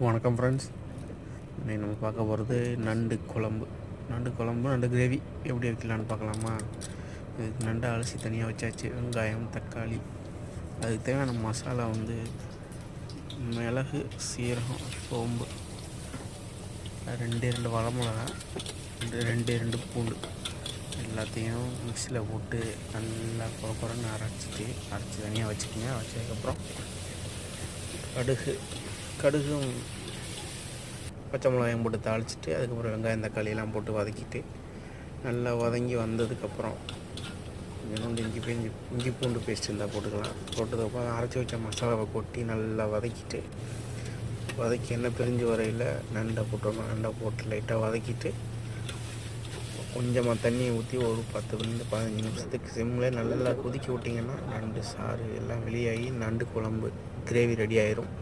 வணக்கம் ஃப்ரெண்ட்ஸ். இன்னைக்கு நம்ம பார்க்க போகிறது நண்டு குழம்பு. நண்டு கிரேவி எப்படி வைக்கலான்னு பார்க்கலாமா? இதுக்கு நண்டை அலசி தனியாக வச்சாச்சு. வெங்காயம், தக்காளி, அதுக்கு தேவையான மசாலா வந்து மிளகு, சீரகம், சோம்பு, ரெண்டு வரமிளகா, ரெண்டு பூண்டு எல்லாத்தையும் மிக்சியில் போட்டு நல்லா குறன்னு அரைச்சி தனியாக வச்சுக்கோங்க. வச்சதுக்கப்புறம் கடுகும் பச்சை மிளகாயும் போட்டு தாளிச்சிட்டு, அதுக்கப்புறம் வெங்காயம், தக்காளியெல்லாம் போட்டு வதக்கிட்டு, நல்லா வதங்கி வந்ததுக்கப்புறம் கொஞ்சோண்டு இஞ்சி பூண்டு பேஸ்ட் இருந்தால் போட்டுக்கலாம். போட்டதுக்கப்புறம் அரைச்சி வச்ச மசாலாவை கொட்டி நல்லா வதக்கி எண்ணெய் பிரிஞ்சு வரையில் நண்டை போட்டுடணும். நண்டை போட்டு லைட்டாக வதக்கிட்டு கொஞ்சமாக தண்ணியை ஊற்றி ஒரு 10-15 நிமிஷத்துக்கு சிம்மில் நல்லா கொதிக்க விட்டிங்கன்னா நண்டு சாறு எல்லாம் வெளியாகி நண்டு குழம்பு கிரேவி ரெடி ஆயிரும்.